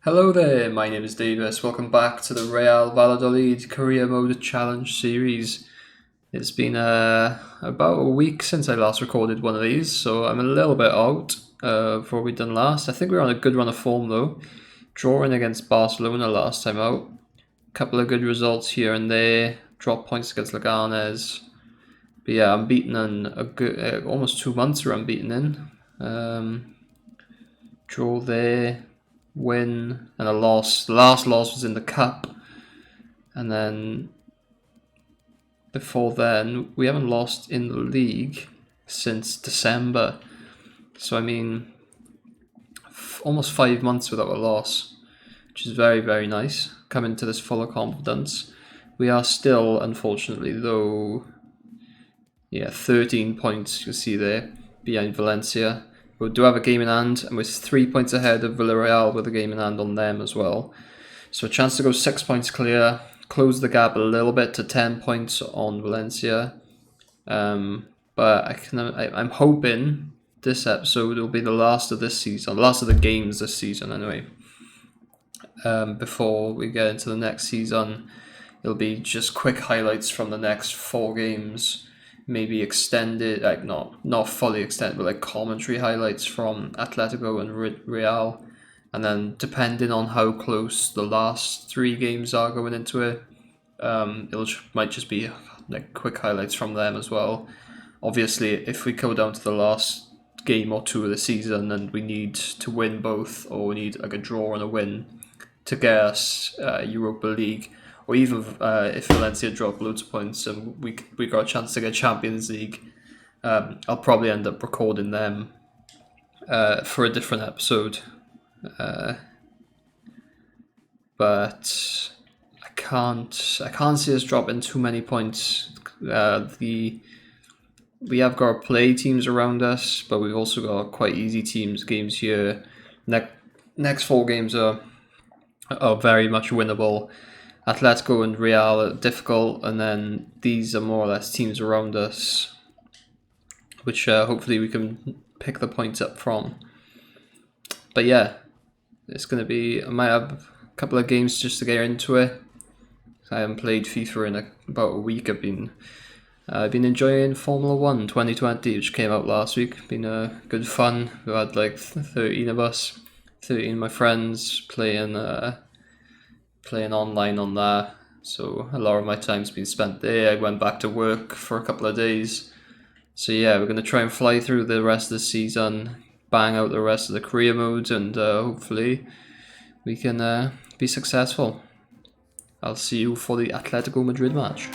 Hello there, my name is Davis. Welcome back to the Real Valladolid Career Mode Challenge series. It's been about a week since I last recorded one of these, so I'm a little bit out for what we've done last. I think we're on a good run of form though. Drawing against Barcelona last time out. A couple of good results here and there. Drop points against Leganes. But yeah, I'm beaten in a good, almost 2 months we're unbeaten in. Draw there. Win and a loss. The last loss was in the cup, and then before then we haven't lost in the league since December. So I mean, almost 5 months without a loss, which is very, very nice. Coming to this full of confidence. We are still, unfortunately, though, 13 points you see there behind Valencia. We do have a game in hand, and we're 3 points ahead of Villarreal with a game in hand on them as well. So a chance to go 6 points clear, close the gap a little bit to 10 points on Valencia. But I'm hoping this episode will be the last of this season, last of the games this season anyway. Before we get into the next season, it'll be just quick highlights from the next 4 games. Maybe extended, like not fully extended, but like commentary highlights from Atletico and Real, and then depending on how close the last 3 games are going into it, might just be like quick highlights from them as well. Obviously, if we go down to the last game or 2 of the season and we need to win both, or we need like a draw and a win to get us Europa League. Or even if Valencia drop loads of points and we got a chance to get Champions League, I'll probably end up recording them for a different episode. But I can't see us dropping too many points. We have got to play teams around us, but we've also got quite easy games here. Next 4 games are very much winnable. Atletico and Real are difficult, and then these are more or less teams around us, which hopefully we can pick the points up from. But yeah, it's going to be, I might have a couple of games just to get into it. I haven't played FIFA in about a week. I've been enjoying Formula 1 2020, which came out last week. Been good fun. We had like 13 of us, 13 of my friends playing online on that, so a lot of my time's been spent there. I went back to work for a couple of days, so yeah, we're going to try and fly through the rest of the season, bang out the rest of the career modes, and hopefully we can be successful. I'll see you for the Atletico Madrid match.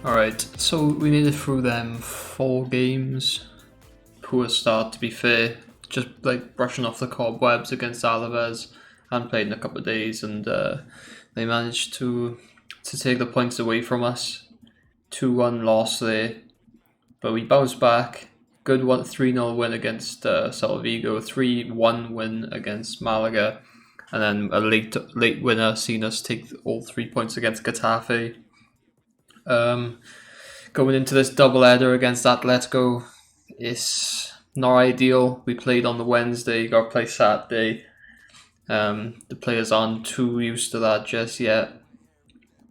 Alright, so we made it through them 4 games. Poor start, to be fair. Just like brushing off the cobwebs against Alaves. Hadn't played in a couple of days, and they managed to take the points away from us. 2-1 loss there, but we bounced back. Good 3-0 win against Celta Vigo, 3-1 win against Malaga, and then a late winner seen us take all 3 points against Getafe. Going into this double header against Atletico, it's not ideal. We played on the Wednesday, got to play Saturday. The players aren't too used to that just yet.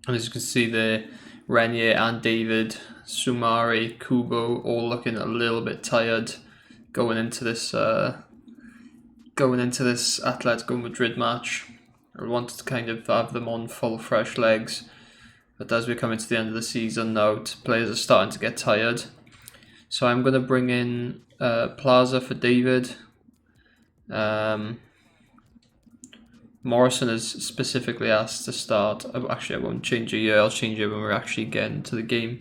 And as you can see there, Renier and David, Sumari, Kubo, all looking a little bit tired going into this Atletico Madrid match. I wanted to kind of have them on full fresh legs, but as we're coming to the end of the season now, players are starting to get tired. So I'm going to bring in Plaza for David. Morrison is specifically asked to start. Actually, I won't change it here. I'll change it when we're actually getting to the game.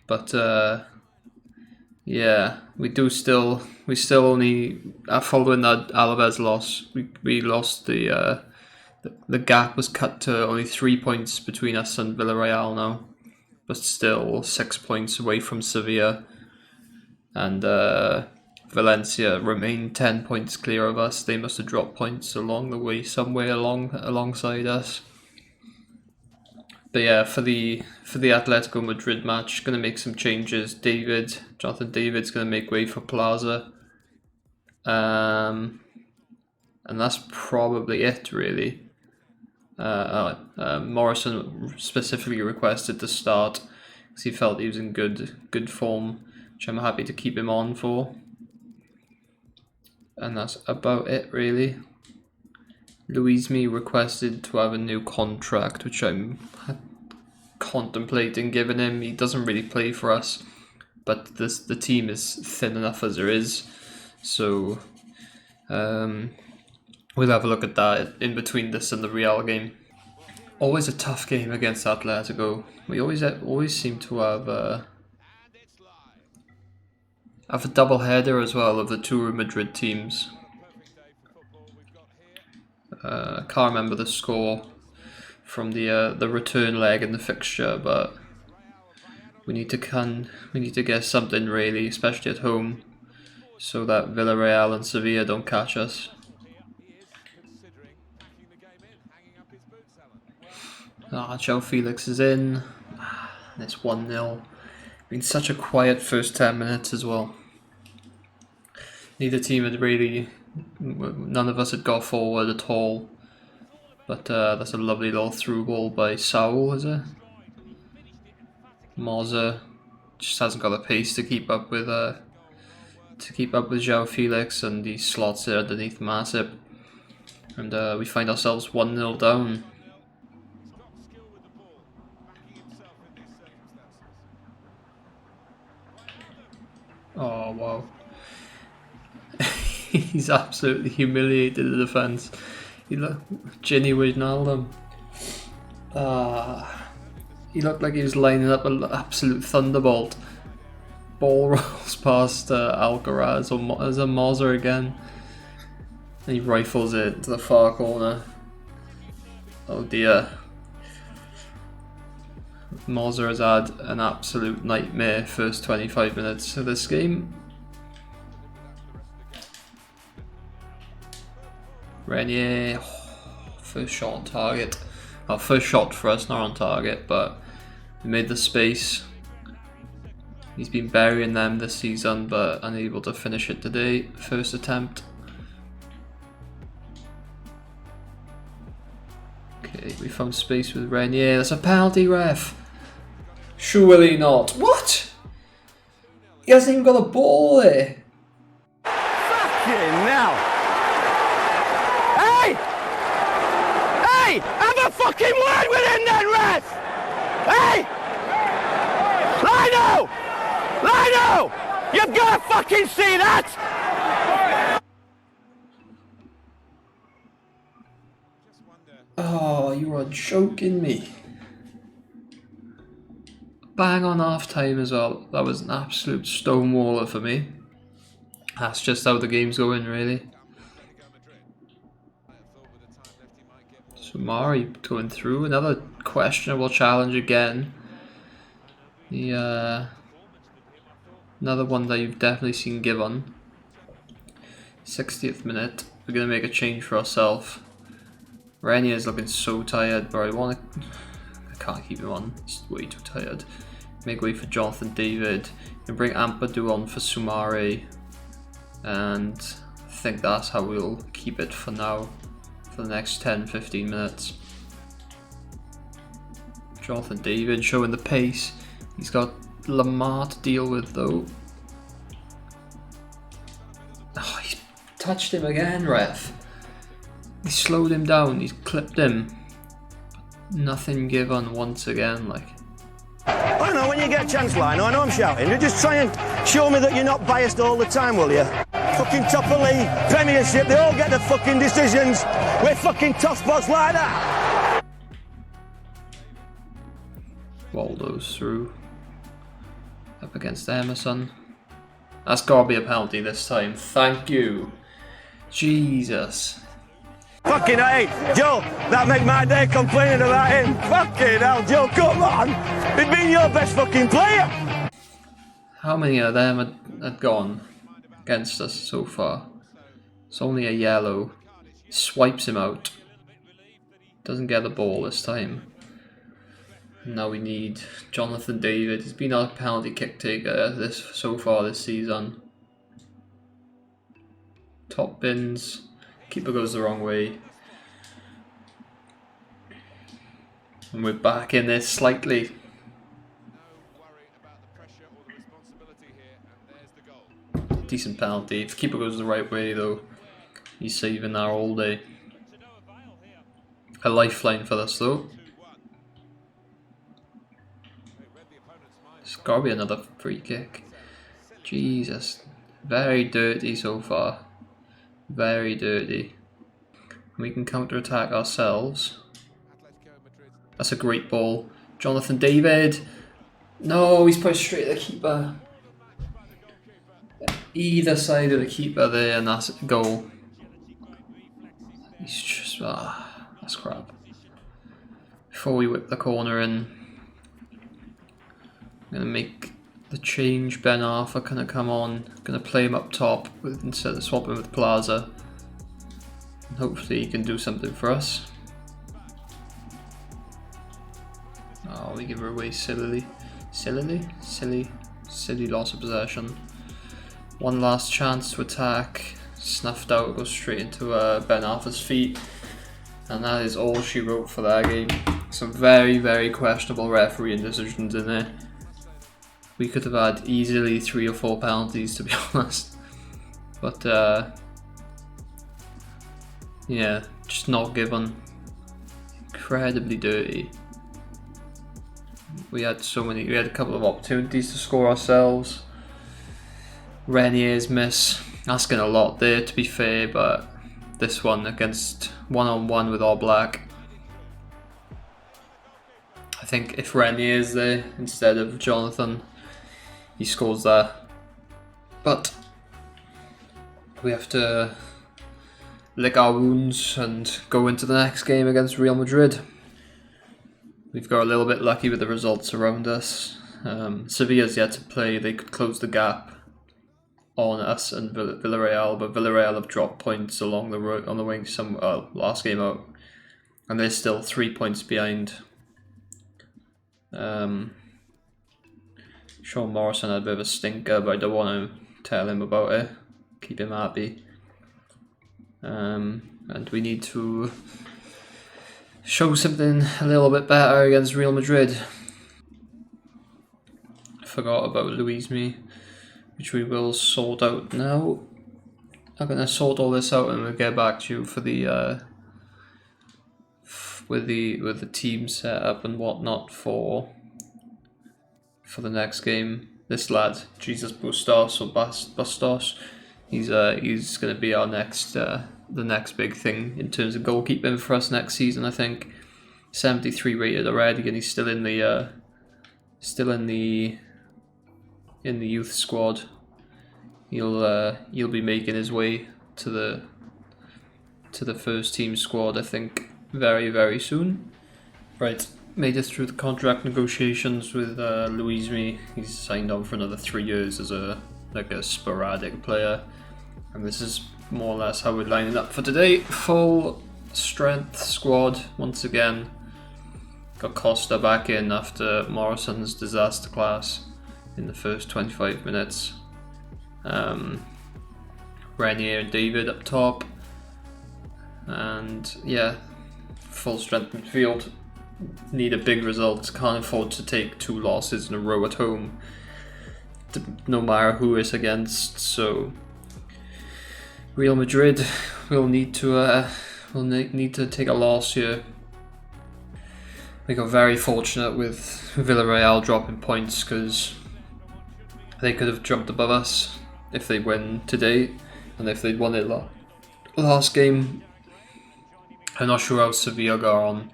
But yeah, we still only following that Alaves loss. We lost the gap was cut to only 3 points between us and Villarreal now, but still 6 points away from Sevilla, and Valencia remain 10 points clear of us. They must have dropped points along the way somewhere alongside us. But yeah, for the Atletico Madrid match, going to make some changes. Jonathan David's going to make way for Plaza. And that's probably it, really. Morrison specifically requested to start because he felt he was in good form, which I'm happy to keep him on for. And that's about it, really. Luismi requested to have a new contract, which I'm contemplating giving him. He doesn't really play for us, but the team is thin enough as there is, so we'll have a look at that in between this and the Real game. Always a tough game against Atletico. We always seem to have a double header as well of the two Madrid teams. I can't remember the score from the return leg in the fixture, but we need to get something really, especially at home, so that Villarreal and Sevilla don't catch us. João Felix is in. It's 1-0. Been such a quiet first 10 minutes as well. Neither team had really. None of us had got forward at all. But that's a lovely little through ball by Saul, is it? Moza just hasn't got the pace to keep up with João Felix, and he slots it underneath Masip, and we find ourselves 1-0 down. Oh wow. He's absolutely humiliated the defence. He looked Ginny Wijnaldum. He looked like he was lining up an absolute thunderbolt. Ball rolls past Alcaraz or as a Moza again. And he rifles it to the far corner. Oh dear. Moza has had an absolute nightmare first 25 minutes of this game. Renier, first shot on target. Well, first shot for us, not on target, but we made the space. He's been burying them this season, but unable to finish it today. First attempt. Okay, we found space with Renier. That's a penalty, ref. Surely not. What? He hasn't even got a ball there. Fucking now. Hey! Hey! Have a fucking word with him then, ref! Hey! Lino! Lino! You've got to fucking see that! Oh, you are joking me. bang on half time as well. That was an absolute stonewaller for me. That's just how the game's going, really. Sumari going through. Another questionable challenge again. The another one that you've definitely seen given. 60th minute. We're going to make a change for ourselves. Renier is looking so tired, but I can't keep him on. He's way too tired. Make way for Jonathan David. And bring Ampadu on for Sumari. And I think that's how we'll keep it for now. For the next 10-15 minutes. Jonathan David showing the pace. He's got Lamar to deal with though. Oh, he's touched him again, ref. He slowed him down, he's clipped him. Nothing given once again, like. I know when you get a chance, Lino, I know I'm shouting. You just try and show me that you're not biased all the time, will you? Fucking top of league, Premiership, they all get the fucking decisions. We're fucking tough spots like that. Waldo's through. Up against Emerson. That's gotta be a penalty this time. Thank you. Jesus. Fucking hey, Joe, that make my day complaining about him. Fucking hell, Joe, come on. He's been your best fucking player. How many of them had gone against us so far? It's only a yellow. Swipes him out. Doesn't get the ball this time. Now we need Jonathan David. He's been our penalty kick taker so far this season. Top bins. Keeper goes the wrong way. And we're back in this slightly. Decent penalty. If keeper goes the right way though, he's saving that all day. A lifeline for this though. It's gotta be another free kick. Jesus. Very dirty so far. Very dirty. We can counter-attack ourselves. That's a great ball. Jonathan David. No, he's put straight at the keeper. Either side of the keeper there, and that's a goal. He's just... that's crap. Before we whip the corner in, I'm going to make the change. Ben Arthur going to come on. Going to play him up top instead of swapping with Plaza. And hopefully he can do something for us. Oh, we give her away sillily. Silly loss of possession. One last chance to attack. Snuffed out, goes straight into Ben Arthur's feet. And that is all she wrote for that game. Some very, very questionable refereeing decisions in there. We could have had easily 3 or 4 penalties, to be honest. But, yeah, just not given. Incredibly dirty. We had a couple of opportunities to score ourselves. Renier's miss, asking a lot there to be fair, but this one against one-on-one with All Black. I think if Renier's there instead of Jonathan, he scores that. But we have to lick our wounds and go into the next game against Real Madrid. We've got a little bit lucky with the results around us. Sevilla's yet to play. They could close the gap on us and Villarreal, but Villarreal have dropped points along the road on the wing last game out, and they're still 3 points behind. Sean Morrison had a bit of a stinker, but I don't want to tell him about it. Keep him happy. And we need to show something a little bit better against Real Madrid. Forgot about Luismi, which we will sort out now. I'm gonna sort all this out and we'll get back to you for the with the team setup and whatnot for the next game. This lad, Jesus Bustos or Bustos, he's gonna be our next the next big thing in terms of goalkeeping for us next season. I think 73 rated already, and he's still in the still in the youth squad. He'll be making his way to the first team squad, I think, very, very soon. Right, made it through the contract negotiations with Luismi. He's signed on for another 3 years as a sporadic player, and this is more or less how we're lining up for today. Full strength squad once again. Got Costa back in after Morrison's disaster class in the first 25 minutes. Renier and David up top, and yeah, full strength midfield. Need a big result, can't afford to take 2 losses in a row at home, no matter who it's against. So Real Madrid will need to take a loss here. We got very fortunate with Villarreal dropping points, because they could have jumped above us if they win today, and if they'd won it last game. I'm not sure how Sevilla got on,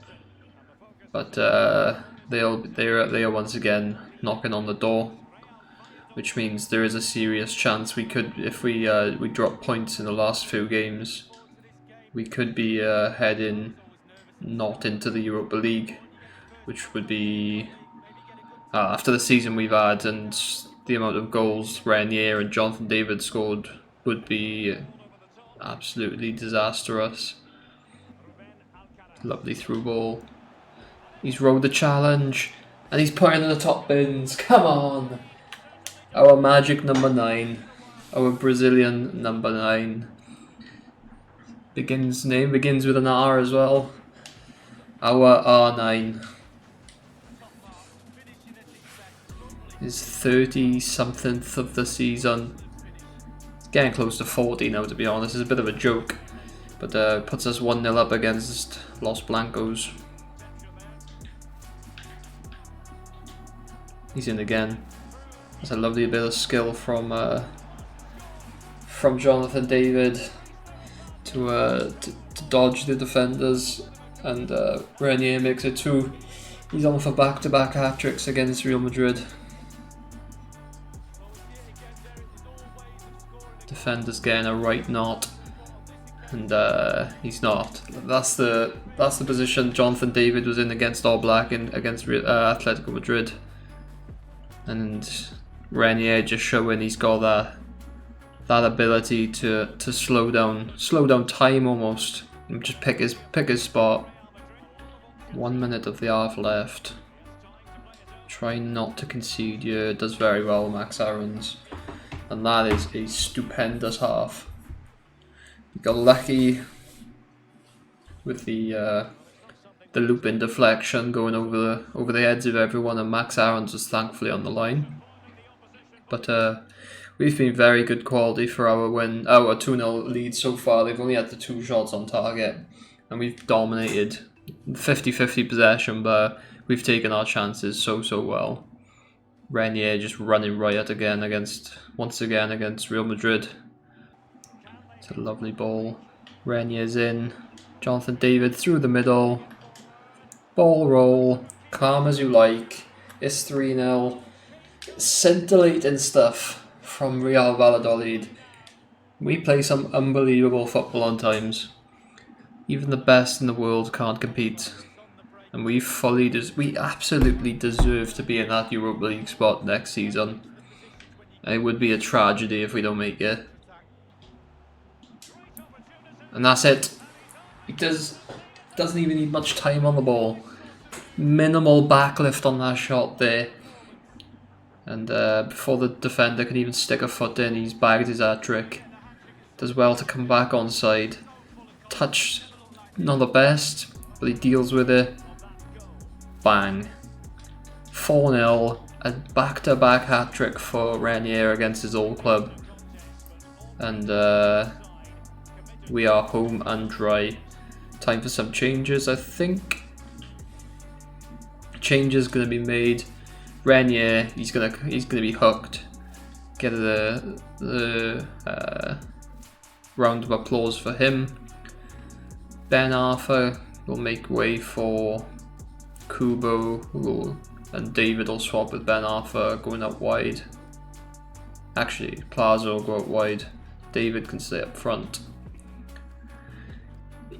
but they are once again knocking on the door, which means there is a serious chance we could, if we drop points in the last few games, we could be heading not into the Europa League, which would be, after the season we've had and the amount of goals Renier and Jonathan David scored, would be absolutely disastrous. Lovely through ball. He's rode the challenge and he's putting in the top bins. Come on! Our magic number 9. Our Brazilian number 9. Name begins with an R as well. Our R9. His 30-somethingth of the season. It's getting close to 40 now, to be honest. It's a bit of a joke, but puts us 1-0 up against Los Blancos. He's in again. That's a lovely bit of skill from Jonathan David to dodge the defenders, and Renier makes it 2. He's on for back-to-back hat-tricks against Real Madrid. Defender's getting a right knot, and he's not. That's the position Jonathan David was in against All Black and against Atletico Madrid, and Renier just showing he's got that ability to slow down time almost, and just pick his spot. 1 minute of the half left. Try not to concede here. Does very well, Max Aarons. And that is a stupendous half. We got lucky with the loop-in deflection going over the heads of everyone, and Max Aarons was thankfully on the line. But we've been very good quality for our 2-0 lead so far. They've only had the 2 shots on target, and we've dominated 50-50 possession, but we've taken our chances so well. Renier just running riot once again against Real Madrid. It's a lovely ball. Renier's in. Jonathan David through the middle. Ball roll. Calm as you like. It's 3-0. Scintillating stuff from Real Valladolid. We play some unbelievable football on times. Even the best in the world can't compete. And we absolutely deserve to be in that Europa League spot next season. It would be a tragedy if we don't make it. And that's it. It doesn't even need much time on the ball. Minimal backlift on that shot there. And before the defender can even stick a foot in, he's bagged his hat-trick. Does well to come back onside. Touch, not the best, but he deals with it. Bang. 4-0. A back-to-back hat-trick for Renier against his old club. And we are home and dry. Time for some changes, I think. Changes going to be made. Renier, he's gonna be hooked. Get the round of applause for him. Ben Arthur will make way for Kubo, who will and David will swap with Ben Arthur going up wide. Actually, Plaza will go out wide. David can stay up front.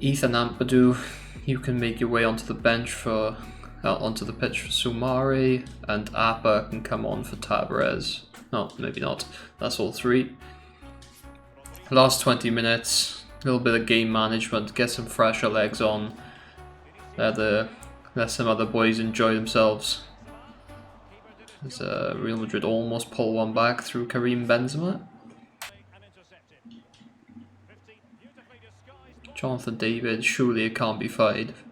Ethan Ampadu, you can make your way onto the bench for onto the pitch for Sumare, and Appa can come on for Tabarez. No, maybe not. That's all three. Last 20 minutes, a little bit of game management, get some fresher legs on. Let some other boys enjoy themselves. As Real Madrid almost pull one back through Karim Benzema. Jonathan David, surely it can't be 5.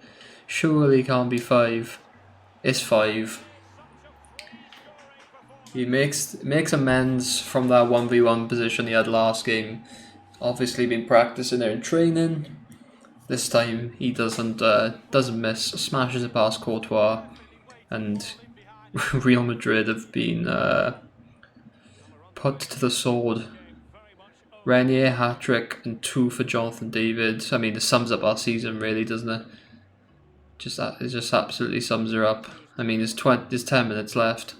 Surely it can't be 5. It's 5. He makes amends from that 1v1 position he had last game. Obviously been practicing there in training. This time he doesn't miss, smashes it past Courtois, and Real Madrid have been put to the sword. Renier hat-trick and 2 for Jonathan David. I mean, it sums up our season really, doesn't it? It just absolutely sums her up. I mean, there's 10 minutes left.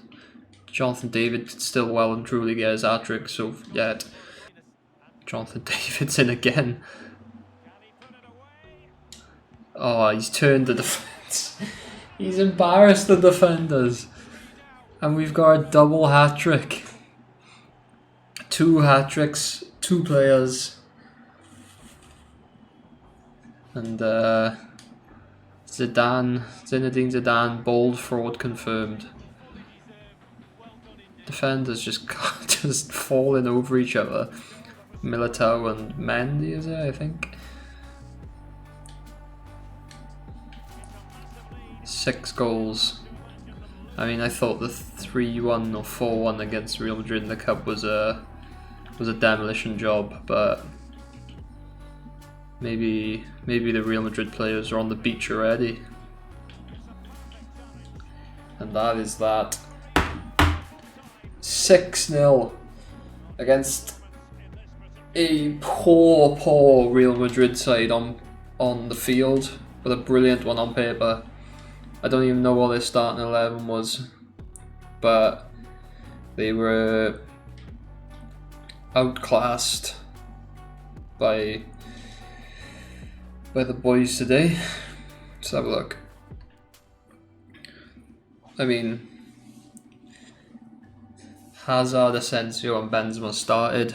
Jonathan David could still well and truly get his hat-trick, so yet Jonathan David's in again. Oh, he's turned the defence. He's embarrassed the defenders. And we've got a double hat-trick. 2 hat-tricks, 2 players. And Zinedine Zidane, bold fraud confirmed. Defenders just falling over each other. Militao and Mendy is it, I think. 6 goals. I mean, I thought the 3-1 or 4-1 against Real Madrid in the Cup was a demolition job, but maybe the Real Madrid players are on the beach already. And that is that. 6-0 against a poor Real Madrid side on the field, but a brilliant one on paper. I don't even know what their starting 11 was, but they were outclassed by the boys today. Let's have a look. I mean, Hazard, Asensio and Benzema started.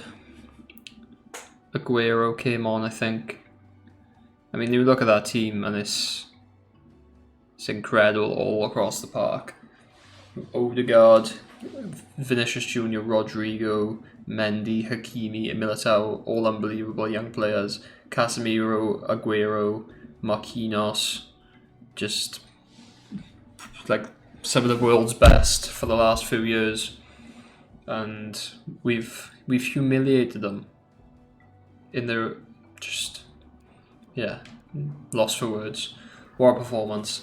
Aguero came on, I think. I mean, you look at that team and it's incredible all across the park. Odegaard, Vinicius Jr., Rodrigo, Mendy, Hakimi and Militao, all unbelievable young players. Casemiro, Aguero, Marquinhos, just like some of the world's best for the last few years. And we've humiliated them in their lost for words. What a performance.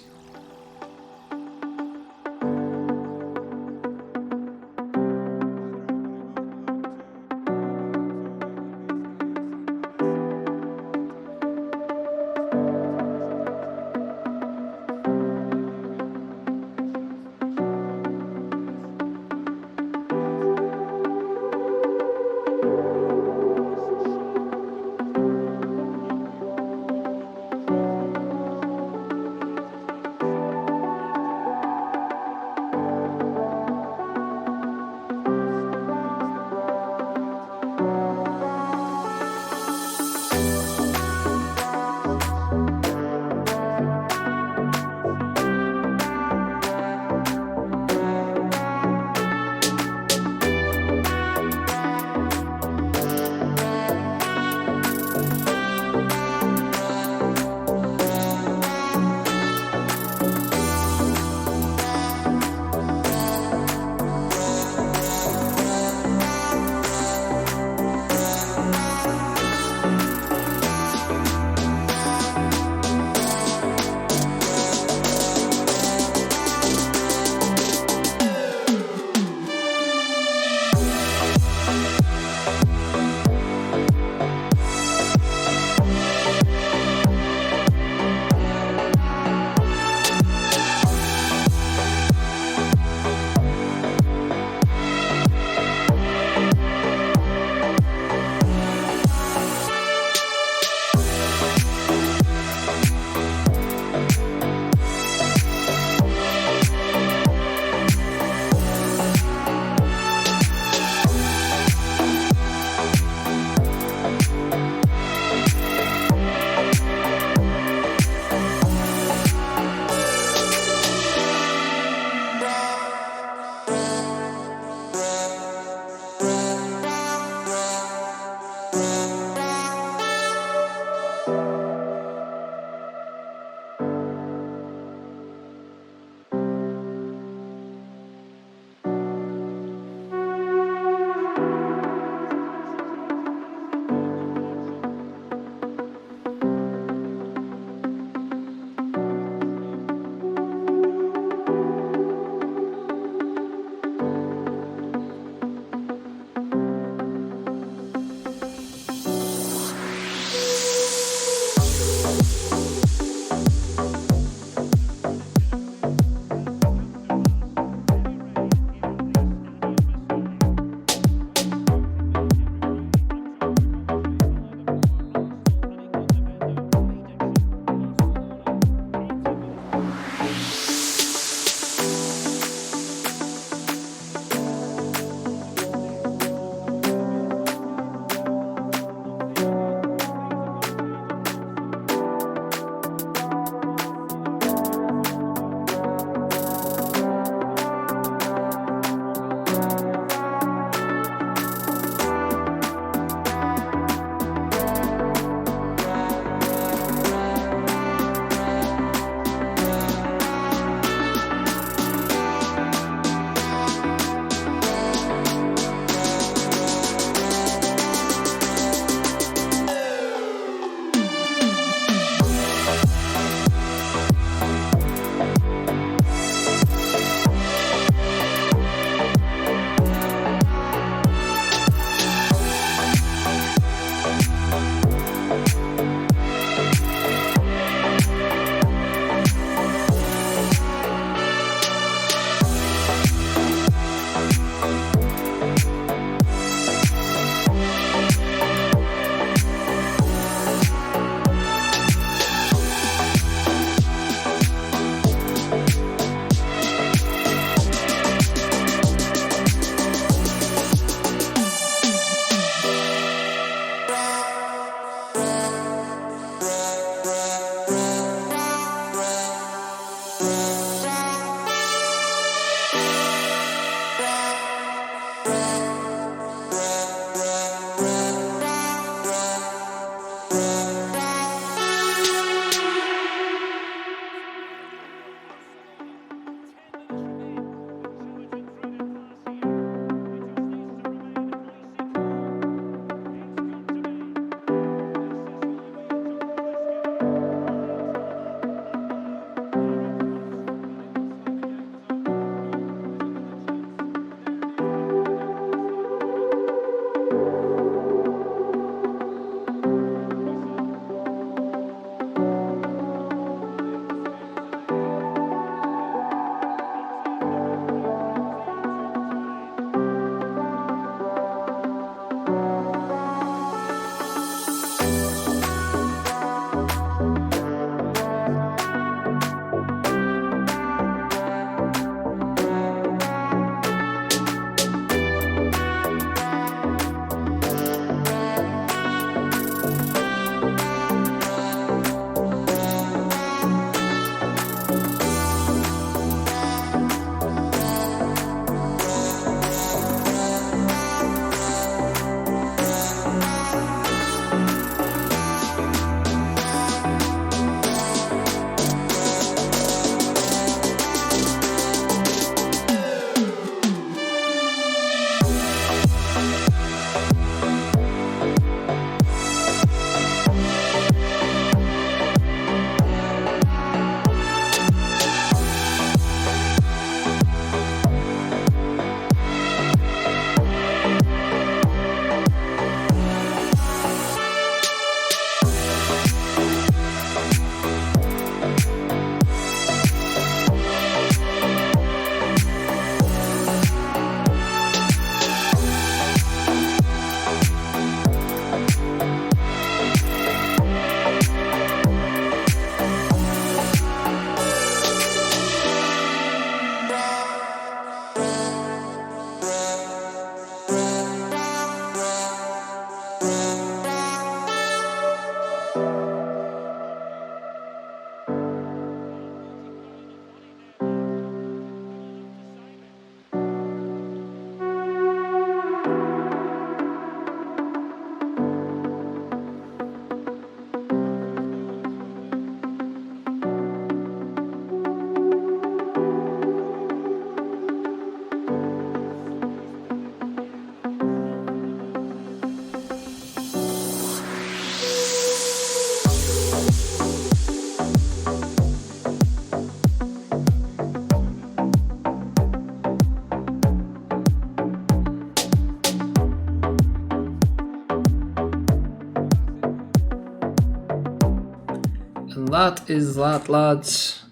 that is that, lads.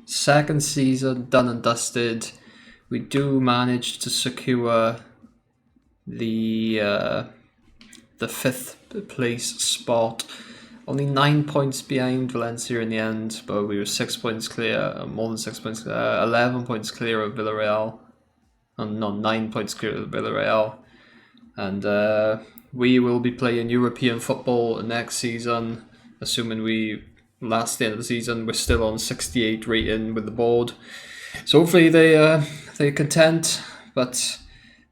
Second season done and dusted. We do manage to secure the 5th place spot. Only 9 points behind Valencia in the end, but we were 6 points clear, more than 6 points clear, 11 points clear of Villarreal. And not 9 points clear of Villarreal. And we will be playing European football next season, assuming we last the end of the season. We're still on 68 rating with the board. So hopefully they're content, but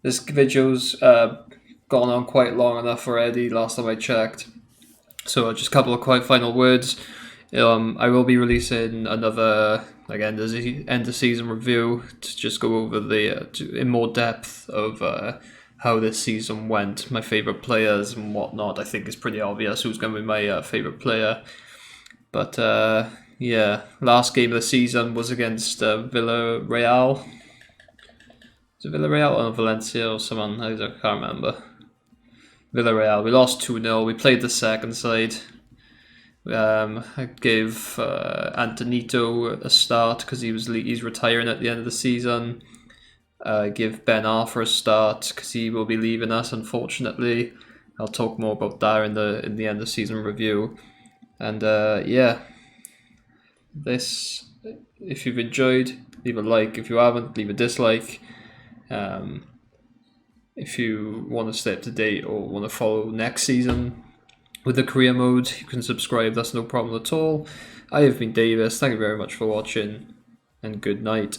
this video's gone on quite long enough already, last time I checked. So just a couple of quite final words. I will be releasing another end of season review to just go over in more depth of how this season went, my favourite players and whatnot. I think it's pretty obvious who's going to be my favourite player. But last game of the season was against Villarreal. Is it Villarreal or Valencia or someone? I can't remember. Villarreal. We lost 2-0. We played the second side. I gave Antonito a start because he's retiring at the end of the season. Give Ben Arthur a start because he will be leaving us, unfortunately. I'll talk more about that in the end of season review. And this, if you've enjoyed, leave a like. If you haven't, leave a dislike. If you want to stay up to date or want to follow next season with the career mode, you can subscribe. That's no problem at all. I have been Davis. Thank you very much for watching, and good night.